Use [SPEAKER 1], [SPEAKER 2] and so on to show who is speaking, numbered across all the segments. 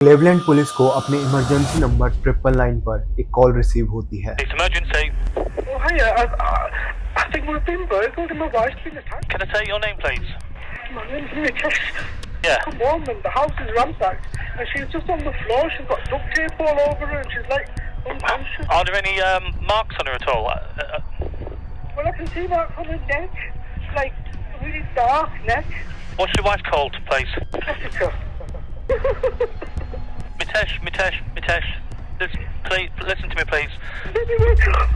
[SPEAKER 1] Cleveland police को अपने emergency number 999 पर एक कॉल रिसीव होती है।
[SPEAKER 2] It's emergency.
[SPEAKER 3] Oh, hiya. I think we've been burgled and my wife's been attacked.
[SPEAKER 2] Can I take your name, please?
[SPEAKER 3] My name's Nikesh.
[SPEAKER 2] Yeah.
[SPEAKER 3] Come home and the house is ransacked and she's just on the floor. She's got duct tape all over her and she's like unconscious.
[SPEAKER 2] Are there any marks on her at all?
[SPEAKER 3] Well, I can see marks on her neck, like really dark neck.
[SPEAKER 2] What's your wife called, please?
[SPEAKER 3] Jessica.
[SPEAKER 2] Mitesh. Listen to me, please.
[SPEAKER 3] Baby, wake up.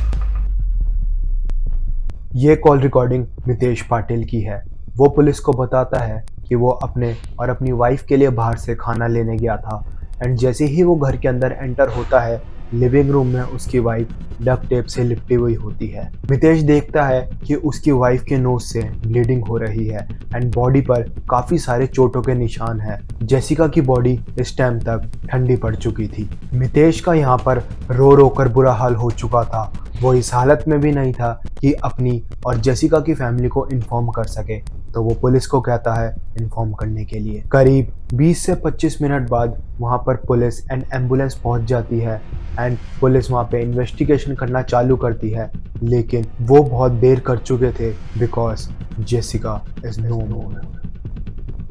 [SPEAKER 1] ये call recording Mitesh Patil की है। वो police को बताता है कि वो अपने और अपनी वाइफ के लिए बाहर से खाना लेने गया था एंड जैसे ही वो घर के अंदर एंटर होता है, लिविंग रूम में उसकी वाइफ डक्ट टेप से लिपटी हुई होती है। मितेश देखता है कि उसकी वाइफ के नोज से ब्लीडिंग हो रही है एंड बॉडी पर काफ़ी सारे चोटों के निशान हैं। जेसिका की बॉडी इस टाइम तक ठंडी पड़ चुकी थी। मितेश का यहाँ पर रो रो कर बुरा हाल हो चुका था। वो इस हालत में भी नहीं था कि अपनी और जेसिका की फैमिली को इन्फॉर्म कर सके, तो वो पुलिस को कहता है इन्फॉर्म करने के लिए। करीब 20 से 25 मिनट बाद वहाँ पर पुलिस एंड एम्बुलेंस पहुँच जाती है एंड पुलिस वहाँ पे इन्वेस्टिगेशन करना चालू करती है, लेकिन वो बहुत देर कर चुके थे because Jessica is no more.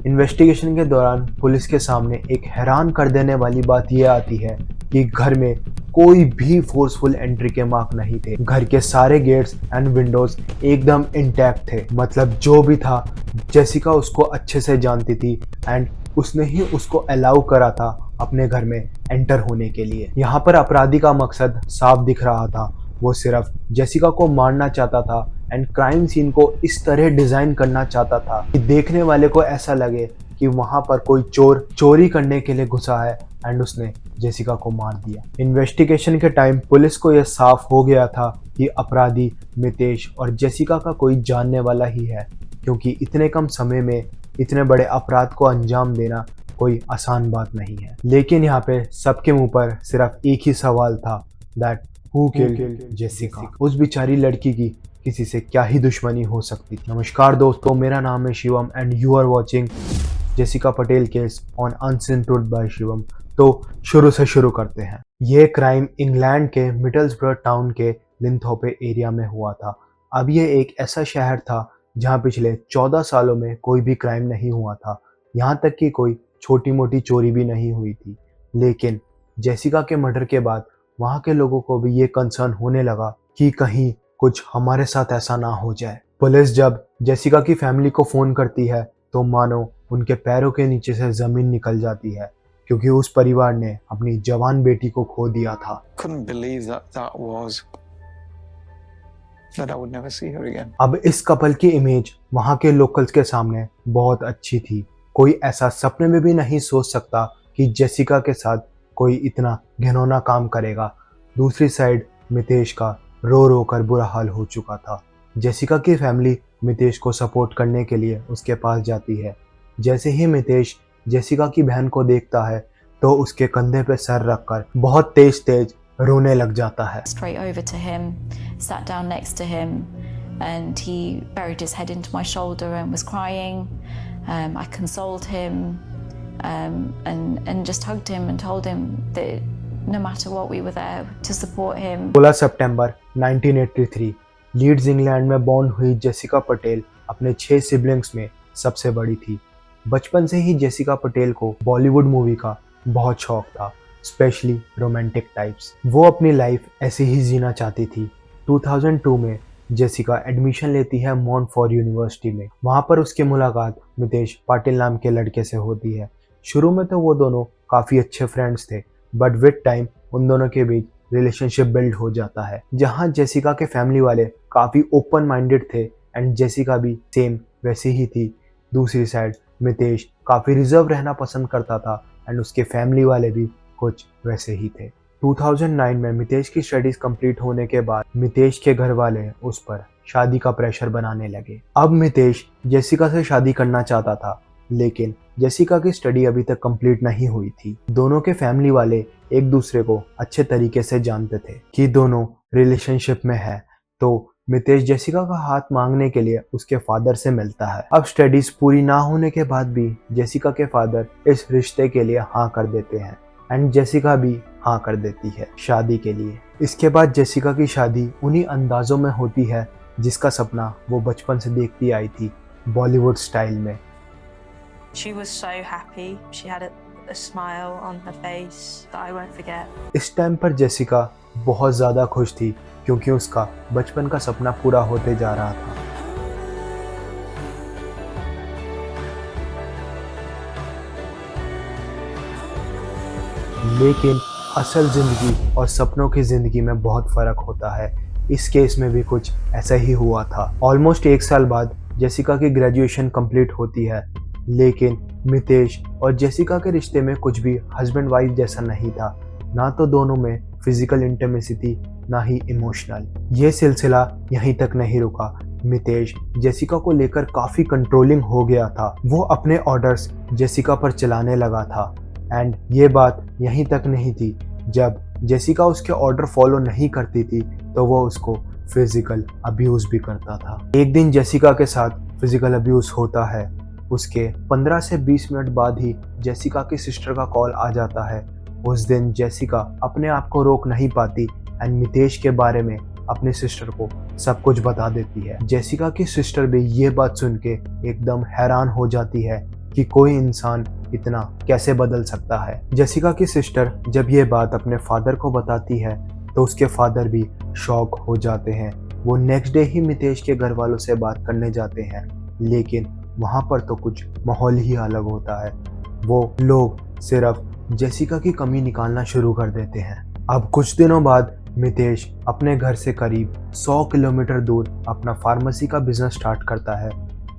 [SPEAKER 1] Investigation के दौरान पुलिस के सामने एक हैरान कर देने वाली बात यह आती है कि घर में कोई भी फोर्सफुल एंट्री के मार्क नहीं थे। घर के सारे गेट्स एंड विंडोज एकदम इंटैक्ट थे। मतलब जो भी था, जेसिका उसको अच्छे से जानती थी एंड उसने ही उसको अलाउ करा था अपने घर में एंटर होने के लिए। यहाँ पर अपराधी का मकसद साफ दिख रहा था। वो सिर्फ जेसिका को मारना चाहता था एंड क्राइम सीन को इस तरह डिजाइन करना चाहता था कि देखने वाले को ऐसा लगे कि वहां पर कोई चोर चोरी करने के लिए घुसा है एंड उसने जेसिका को मार दिया। इन्वेस्टिगेशन के टाइम पुलिस को यह साफ हो गया था कि अपराधी मितेश और जेसिका का कोई जानने वाला ही है, क्योंकि इतने कम समय में इतने बड़े अपराध को अंजाम देना कोई आसान बात नहीं है। लेकिन यहाँ पे सबके मुंह पर सिर्फ एक ही सवाल था, दैट हु किल्ड जेसिका। उस बेचारी लड़की की किसी से क्या ही दुश्मनी हो सकती थी। नमस्कार दोस्तों, मेरा नाम है Shivam and you are watching Jessica Patel case on unseen truth by Shivam. तो शुरू से शुरू करते हैं। ये क्राइम इंग्लैंड के मिडलसब्रो टाउन के लिंथोपे एरिया में हुआ था। अब ये एक ऐसा शहर था जहाँ पिछले 14 सालों में कोई भी क्राइम नहीं हुआ था। यहाँ तक कि कोई छोटी मोटी चोरी भी नहीं हुई थी। लेकिन जेसिका के मर्डर के बाद वहाँ के लोगों को भी ये कंसर्न होने लगा कि कहीं कुछ हमारे साथ ऐसा ना हो जाए। पुलिस जब जेसिका की फैमिली को फोन करती है तो मानो उनके पैरों के नीचे से जमीन निकल जाती है, क्योंकि उस परिवार ने अपनी जवान बेटी को खो दिया था।
[SPEAKER 4] Couldn't believe that I would never see her again.
[SPEAKER 1] अब इस कपल की इमेज वहाँ के लोकल्स के सामने बहुत अच्छी थी। कोई ऐसा सपने में भी नहीं सोच सकता कि जेसिका के साथ कोई इतना घिनौना काम करेगा। दूसरी साइड मितेश का रो रो कर बुरा हाल हो चुका था। जेसिका की फैमिली मितेश को सपोर्ट करने के लिए उसके पास जाती है। जैसे ही मितेश जेसिका की बहन को देखता है तो उसके कंधे पे सर रखकर बहुत तेज तेज रोने लग जाता है।
[SPEAKER 5] Straight over to him, sat down next to him, and he buried his head into my shoulder and was crying. I consoled him and just hugged him and told him that no matter what, we were there to support him.
[SPEAKER 1] 16 सितंबर 1983 Leeds England में born हुई Jessica Patel अपने 6 siblings में सबसे बड़ी थी। बचपन से ही जेसिका पटेल को बॉलीवुड मूवी का बहुत शौक था, स्पेशली रोमांटिक टाइप्स। वो अपनी लाइफ ऐसे ही जीना चाहती थी। 2002 में जेसिका एडमिशन लेती है मॉन्टफोर्ट यूनिवर्सिटी में। वहाँ पर उसकी मुलाकात मितेश पाटिल नाम के लड़के से होती है। शुरू में तो वो दोनों काफ़ी अच्छे फ्रेंड्स थे, बट विद टाइम उन दोनों के बीच रिलेशनशिप बिल्ड हो जाता है, जहाँ जेसिका के फैमिली वाले काफ़ी ओपन माइंडेड थे एंड जेसिका भी सेम वैसी ही थी। दूसरी साइड मितेश काफ़ी रिजर्व रहना पसंद करता था एंड उसके फैमिली वाले भी कुछ वैसे ही थे। 2009 में मितेश की स्टडीज कंप्लीट होने के बाद मितेश के घर वाले उस पर शादी का प्रेशर बनाने लगे। अब मितेश जेसिका से शादी करना चाहता था, लेकिन जेसिका की स्टडी अभी तक कंप्लीट नहीं हुई थी। दोनों के फैमिली वाले एक दूसरे को अच्छे तरीके से जानते थे कि दोनों रिलेशनशिप में है, तो मितेश जेसिका का हाथ मांगने के लिए उसके फादर से मिलता है। अब स्टडीज पूरी ना होने के बाद भी जेसिका के फादर इस रिश्ते के लिए हाँ कर देते हैं एंड जेसिका भी हाँ कर देती है शादी के लिए। इसके बाद जेसिका की शादी उन्हीं अंदाजों में होती है जिसका सपना वो बचपन से देखती आई थी, बॉलीवुड स्टाइल में।
[SPEAKER 6] She was so happy. She had a smile on her face that I won't forget.
[SPEAKER 1] इस टाइम पर जेसिका बहुत ज़्यादा खुश थी क्योंकि उसका बचपन का सपना पूरा होते जा रहा था। लेकिन असल ज़िंदगी और सपनों की ज़िंदगी में बहुत फ़र्क होता है। इस केस में भी कुछ ऐसा ही हुआ था। ऑलमोस्ट 1 साल बाद जेसिका की ग्रेजुएशन कंप्लीट होती है, लेकिन मितेश और जेसिका के रिश्ते में कुछ भी हस्बैंड वाइफ जैसा नहीं था। ना तो दोनों में फिजिकल इंटीमेसी थी, ना ही इमोशनल। ये सिलसिला यहीं तक नहीं रुका। मितेश जेसिका को लेकर काफ़ी कंट्रोलिंग हो गया था। वो अपने ऑर्डर्स जेसिका पर चलाने लगा था एंड ये बात यहीं तक नहीं थी। जब जेसिका उसके ऑर्डर फॉलो नहीं करती थी तो वो उसको फिजिकल अब्यूज़ भी करता था। एक दिन जेसिका के साथ फिजिकल अब्यूज़ होता है। उसके 15 से 20 मिनट बाद ही जेसिका की सिस्टर का कॉल आ जाता है। उस दिन जेसिका अपने आप को रोक नहीं पाती एंड मितेश के बारे में अपने सिस्टर को सब कुछ बता देती है। जेसिका की सिस्टर भी ये बात सुन के एकदम हैरान हो जाती है कि कोई इंसान इतना कैसे बदल सकता है। जेसिका की सिस्टर जब ये बात अपने फादर को बताती है तो उसके फादर भी शॉक हो जाते हैं। वो नेक्स्ट डे ही मितेश के घर वालों से बात करने जाते हैं, लेकिन वहाँ पर तो कुछ माहौल ही अलग होता है। वो लोग सिर्फ जेसिका की कमी निकालना शुरू कर देते हैं। अब कुछ दिनों बाद मितेश अपने घर से करीब 100 किलोमीटर दूर अपना फार्मेसी का बिजनेस स्टार्ट करता है।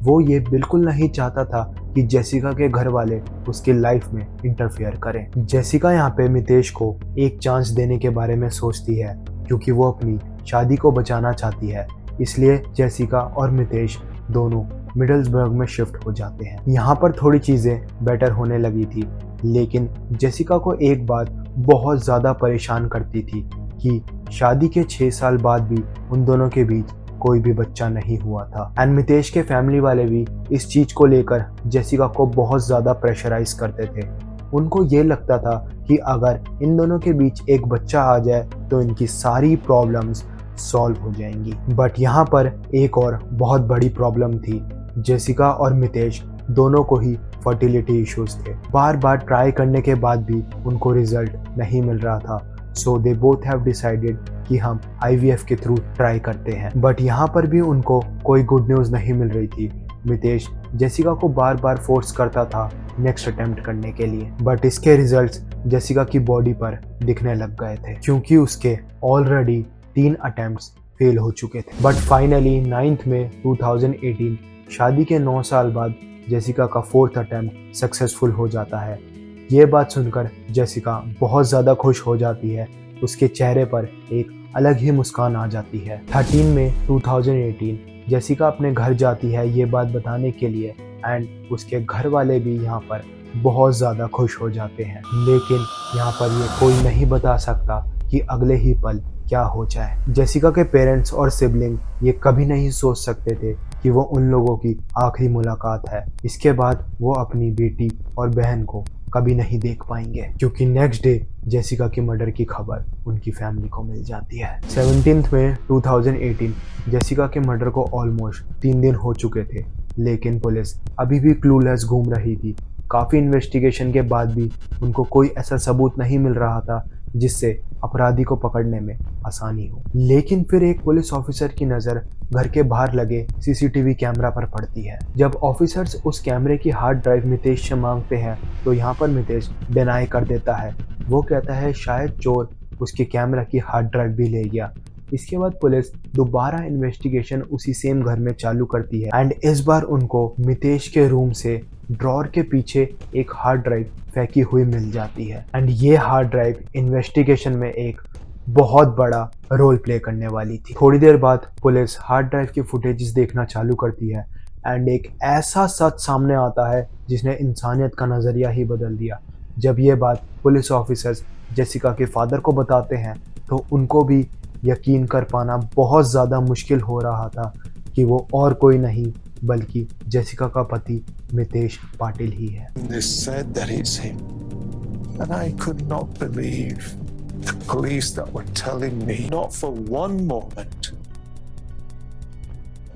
[SPEAKER 1] वो ये बिल्कुल नहीं चाहता था कि जेसिका के घर वाले उसकी लाइफ में इंटरफेयर करें। जेसिका यहाँ पे मितेश को एक चांस देने के बारे में सोचती है क्योंकि वो अपनी शादी को बचाना चाहती है। इसलिए जेसिका और मितेश दोनों मिडल्सबर्ग में शिफ्ट हो जाते हैं। यहाँ पर थोड़ी चीज़ें बेटर होने लगी थी, लेकिन जेसिका को एक बात बहुत ज़्यादा परेशान करती थी कि शादी के 6 साल बाद भी उन दोनों के बीच कोई भी बच्चा नहीं हुआ था। एंड मितेश के फैमिली वाले भी इस चीज़ को लेकर जेसिका को बहुत ज़्यादा प्रेशराइज करते थे। उनको ये लगता था कि अगर इन दोनों के बीच एक बच्चा आ जाए तो इनकी सारी प्रॉब्लम्स सॉल्व हो जाएंगी। बट यहाँ पर एक और बहुत बड़ी प्रॉब्लम थी। जेसिका और मितेश दोनों को ही फर्टिलिटी इश्यूज थे। बार बार ट्राई करने के बाद भी उनको रिजल्ट नहीं मिल रहा था। सो दे बोथ हैव डिसाइडेड कि हम IVF के थ्रू ट्राई करते हैं। बट यहाँ पर भी उनको कोई गुड न्यूज़ नहीं मिल रही थी। मितेश जेसिका को बार बार फोर्स करता था नेक्स्ट अटेम्प्ट करने के लिए, बट इसके रिजल्ट्स जेसिका की बॉडी पर दिखने लग गए थे क्योंकि उसके ऑलरेडी 3 अटेम्प्ट्स फेल हो चुके थे। बट फाइनली 9 मई 2018 शादी के 9 साल बाद जेसिका का 4th अटेम्प्ट सक्सेसफुल हो जाता है। ये बात सुनकर जेसिका बहुत ज़्यादा खुश हो जाती है। उसके चेहरे पर एक अलग ही मुस्कान आ जाती है। 13 मई 2018 जेसिका अपने घर जाती है ये बात बताने के लिए एंड उसके घर वाले भी यहाँ पर बहुत ज़्यादा खुश हो जाते हैं। लेकिन यहाँ पर ये कोई नहीं बता सकता कि अगले ही पल क्या हो जाए। जेसिका के पेरेंट्स और सिबलिंग ये कभी नहीं सोच सकते थे कि वो उन लोगों की आखिरी मुलाकात है। इसके बाद वो अपनी बेटी और बहन को कभी नहीं देख पाएंगे क्योंकि नेक्स्ट डे जेसिका की मर्डर की खबर उनकी फैमिली को मिल जाती है। 17 मई 2018 जेसिका के मर्डर को ऑलमोस्ट 3 दिन हो चुके थे, लेकिन पुलिस अभी भी क्लूलेस घूम रही थी। काफ़ी इन्वेस्टिगेशन के बाद भी उनको कोई ऐसा सबूत नहीं मिल रहा था जिससे अपराधी को पकड़ने में आसानी हो। लेकिन फिर एक पुलिस ऑफिसर की नज़र घर के बाहर लगे CCTV कैमरा पर पड़ती है। जब ऑफिसर्स उस कैमरे की हार्ड ड्राइव मितेश से मांगते हैं तो यहाँ पर मितेश डिनाई कर देता है। वो कहता है शायद चोर उसके कैमरा की हार्ड ड्राइव भी ले गया। इसके बाद पुलिस दोबारा इन्वेस्टिगेशन उसी सेम घर में चालू करती है एंड इस बार उनको मितेश के रूम से ड्रॉर के पीछे एक हार्ड ड्राइव फेंकी हुई मिल जाती है एंड ये हार्ड ड्राइव इन्वेस्टिगेशन में एक बहुत बड़ा रोल प्ले करने वाली थी। थोड़ी देर बाद पुलिस हार्ड ड्राइव की फुटेजेस देखना चालू करती है एंड एक ऐसा सच सामने आता है जिसने इंसानियत का नज़रिया ही बदल दिया। जब ये बात पुलिस ऑफिसर्स जेसिका के फादर को बताते हैं तो उनको भी यकीन कर पाना बहुत ज़्यादा मुश्किल हो रहा था कि वो और कोई नहीं बल्कि जेसिका का पति मितेश पाटिल ही है।
[SPEAKER 4] They said that it's him. And I could not believe the police that were telling me, not for one moment,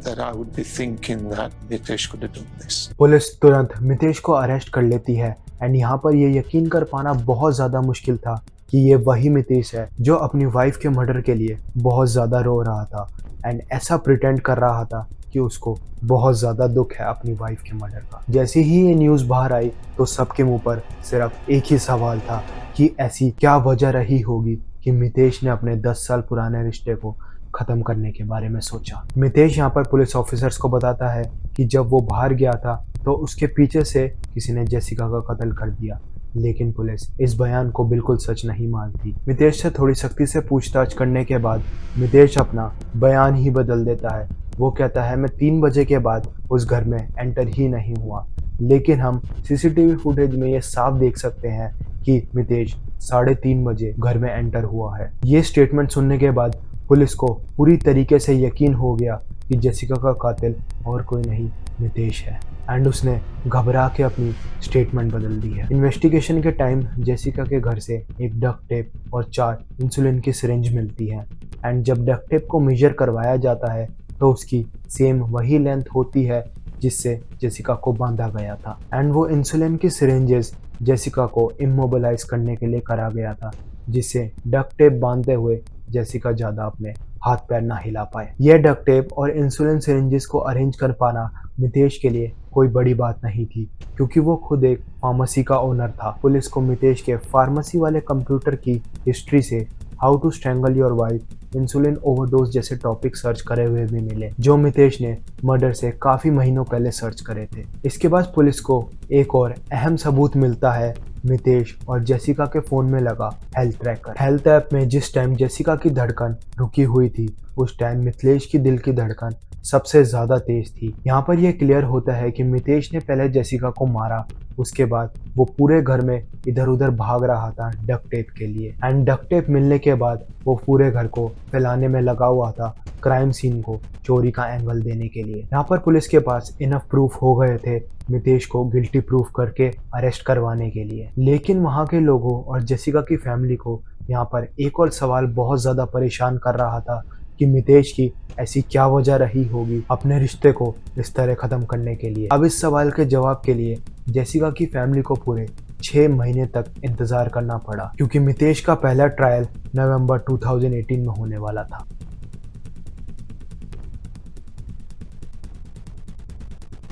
[SPEAKER 4] that I would be thinking that Mitesh could have done this.
[SPEAKER 1] Police तुरंत मितेश को arrest कर लेती है and यहाँ पर ये यकीन कर पाना बहुत ज़्यादा मुश्किल था कि ये वही मितेश है जो अपनी वाइफ के मर्डर के लिए बहुत ज़्यादा रो रहा था एंड ऐसा प्रिटेंड कर रहा था कि उसको बहुत ज़्यादा दुख है अपनी वाइफ के मर्डर का। जैसे ही ये न्यूज़ बाहर आई तो सबके मुंह पर सिर्फ एक ही सवाल था कि ऐसी क्या वजह रही होगी कि मितेश ने अपने 10 साल पुराने रिश्ते को ख़त्म करने के बारे में सोचा। मितेश यहाँ पर पुलिस ऑफिसर्स को बताता है कि जब वो बाहर गया था तो उसके पीछे से किसी ने जेसिका का कत्ल कर दिया, लेकिन पुलिस इस बयान को बिल्कुल सच नहीं मानती। मितेश से थोड़ी सख्ती से पूछताछ करने के बाद मितेश अपना बयान ही बदल देता है। वो कहता है मैं 3 बजे के बाद उस घर में एंटर ही नहीं हुआ, लेकिन हम सीसीटीवी फुटेज में ये साफ देख सकते हैं कि मितेश 3:30 बजे घर में एंटर हुआ है। ये स्टेटमेंट सुनने के बाद पुलिस को पूरी तरीके से यकीन हो गया कि जेसिका का कातिल और कोई नहीं मितेश है एंड उसने घबरा के अपनी स्टेटमेंट बदल दी है। इन्वेस्टिगेशन के टाइम जेसिका के घर से एक डक्ट टेप और 4 इंसुलिन की सिरिंज मिलती है एंड जब डक्ट टेप को मेजर करवाया जाता है तो उसकी सेम वही लेंथ होती है जिससे जेसिका को बांधा गया था एंड वो इंसुलिन की सिरिंजेस जेसिका को इमोबिलाइज करने के लिए करा गया था, जिससे डक्ट टेप बांधते हुए जेसिका ज़्यादा अपने हाथ पैर ना हिला पाए। यह डक्ट टेप और इंसुलिन सिरिंजेस को अरेंज कर पाना मितेश के लिए कोई बड़ी बात नहीं थी, क्योंकि वो खुद एक फार्मेसी का ओनर था। पुलिस को मितेश के फार्मेसी वाले कंप्यूटर की हिस्ट्री से how to strangle your wife, insulin overdose जैसे टॉपिक सर्च करे हुए भी मिले, जो मितेश ने मर्डर से काफ़ी महीनों पहले सर्च करे थे। इसके बाद पुलिस को एक और अहम सबूत मिलता है मितेश और जेसिका के फ़ोन में लगा हेल्थ ट्रैकर। हेल्थ ऐप में जिस टाइम जेसिका की धड़कन रुकी हुई थी उस टाइम मिथिलेश की दिल की धड़कन सबसे ज़्यादा तेज थी। यहाँ पर यह क्लियर होता है कि मितेश ने पहले जेसिका को मारा, उसके बाद वो पूरे घर में इधर उधर भाग रहा था डक्ट टेप के लिए एंड डक्ट टेप मिलने के बाद वो पूरे घर को फैलाने में लगा हुआ था क्राइम सीन को चोरी का एंगल देने के लिए। यहाँ पर पुलिस के पास इनफ प्रूफ हो गए थे मितेश को गिल्टी प्रूफ करके अरेस्ट करवाने के लिए, लेकिन वहाँ के लोगों और जेसिका की फैमिली को यहाँ पर एक और सवाल बहुत ज़्यादा परेशान कर रहा था कि मितेश की ऐसी क्या वजह रही होगी अपने रिश्ते को इस तरह ख़त्म करने के लिए। अब इस सवाल के जवाब के लिए जेसिका की फैमिली को पूरे 6 महीने तक इंतज़ार करना पड़ा, क्योंकि मितेश का पहला ट्रायल नवंबर 2018 में होने वाला था।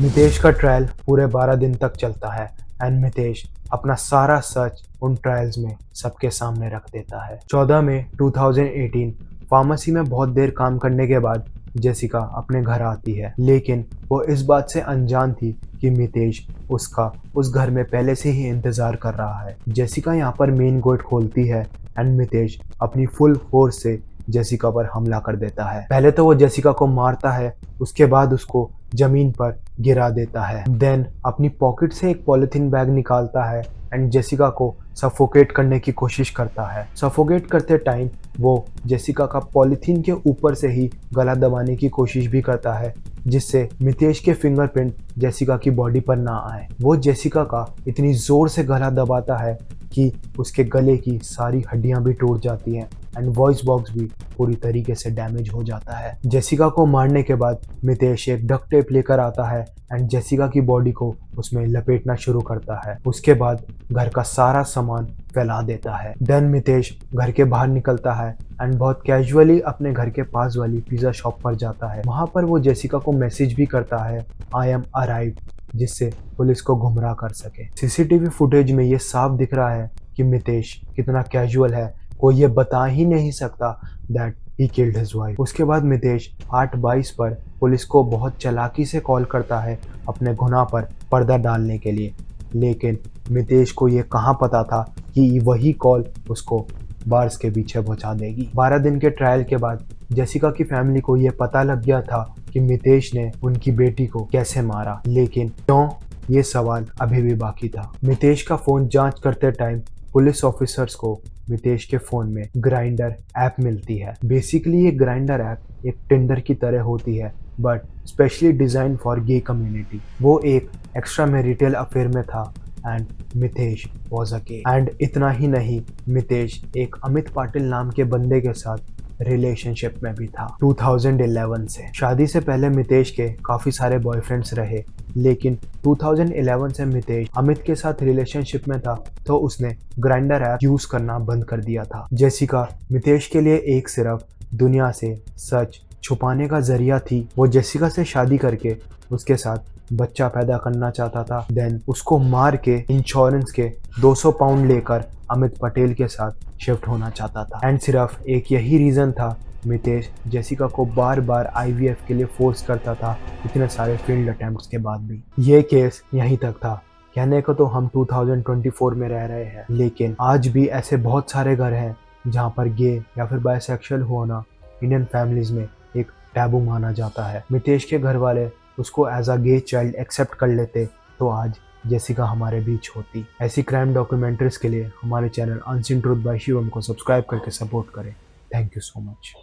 [SPEAKER 1] मितेश का ट्रायल पूरे 12 दिन तक चलता है एंड मितेश अपना सारा सच उन ट्रायल्स में सबके सामने रख देता है। 14 मई 2018 फार्मेसी में बहुत देर काम करने के बाद जेसिका अपने घर आती है, लेकिन वो इस बात से अनजान थी कि मितेश उसका उस घर में पहले से ही इंतज़ार कर रहा है। जेसिका यहाँ पर मेन गेट खोलती है एंड मितेश अपनी फुल फोर्स से जेसिका पर हमला कर देता है। पहले तो वो जेसिका को मारता है, उसके बाद उसको ज़मीन पर गिरा देता है। देन अपनी पॉकेट से एक पॉलीथीन बैग निकालता है एंड जेसिका को सफोकेट करने की कोशिश करता है। सफोकेट करते टाइम वो जेसिका का पॉलीथीन के ऊपर से ही गला दबाने की कोशिश भी करता है, जिससे मितेश के फिंगरप्रिंट जेसिका की बॉडी पर ना आए। वो जेसिका का इतनी ज़ोर से गला दबाता है कि उसके गले की सारी हड्डियां भी टूट जाती हैं एंड वॉइस बॉक्स भी पूरी तरीके से डैमेज हो जाता है। जेसिका को मारने के बाद मितेश एक डक्ट टेप लेकर आता है एंड जेसिका की बॉडी को उसमें लपेटना शुरू करता है। उसके बाद घर का सारा सामान फैला देता है। देन मितेश घर के बाहर निकलता है एंड बहुत कैजुअली अपने घर के पास वाली पिज़्ज़ा शॉप पर जाता है। वहाँ पर वो जेसिका को मैसेज भी करता है आई एम अराइव्ड, जिससे पुलिस को गुमराह कर सके। सीसीटीवी फुटेज में ये साफ दिख रहा है कि मितेश कितना कैजुअल है, कोई ये बता ही नहीं सकता that he killed his wife. उसके बाद मितेश 8:22 पर पुलिस को बहुत चालाकी से कॉल करता है अपने गुनाह पर पर्दा डालने के लिए, लेकिन मितेश को ये कहाँ पता था कि वही कॉल उसको बार्स के पीछे पहुंचा देगी। 12 दिन के ट्रायल के बाद जेसिका की फैमिली को ये पता लग गया था कि मितेश ने उनकी बेटी को कैसे मारा, लेकिन क्यों, ये सवाल अभी भी बाकी था। मितेश का फ़ोन जांच करते टाइम पुलिस ऑफिसर्स को मितेश के फोन में ग्राइंडर ऐप मिलती है। बेसिकली ये ग्राइंडर ऐप एक टिंडर की तरह होती है but specially design for gay community. वो एक एक्स्ट्रा मैरिटल अफेयर में था and Mitesh was a gay. And इतना ही नहीं, मितेश एक अमित पाटिल नाम के बंदे के साथ रिलेशनशिप में भी था 2011 से। शादी से पहले मितेश के काफी सारे बॉयफ्रेंड्स रहे, लेकिन 2011 से मितेश अमित के साथ रिलेशनशिप में था तो उसने ग्राइंडर ऐप यूज करना बंद कर दिया था। जेसिका मितेश के लिए एक सिर्फ दुनिया से सच छुपाने का जरिया थी। वो जेसिका से शादी करके उसके साथ बच्चा पैदा करना चाहता था, देन उसको मार के इंश्योरेंस के 200 पाउंड लेकर अमित पटेल के साथ शिफ्ट होना चाहता था। एंड सिर्फ एक यही रीजन था, मितेश जेसिका को बार बार IVF के लिए फोर्स करता था, इतने सारे फील्ड अटेम्प्ट्स के बाद भी। ये केस यहीं तक था। कहने को तो हम 2024 में रह रहे हैं, लेकिन आज भी ऐसे बहुत सारे घर हैं जहाँ पर गे या फिर बायसेक्सुअल होना इंडियन फैमिलीज में एक टैबू माना जाता है। मितेश के घर वाले उसको as a gay child accept कर लेते तो आज जेसिका हमारे बीच होती। ऐसी क्राइम डॉक्यूमेंट्रीज के लिए हमारे channel unseen truth by Shivam को सब्सक्राइब करके सपोर्ट करें। Thank you so much.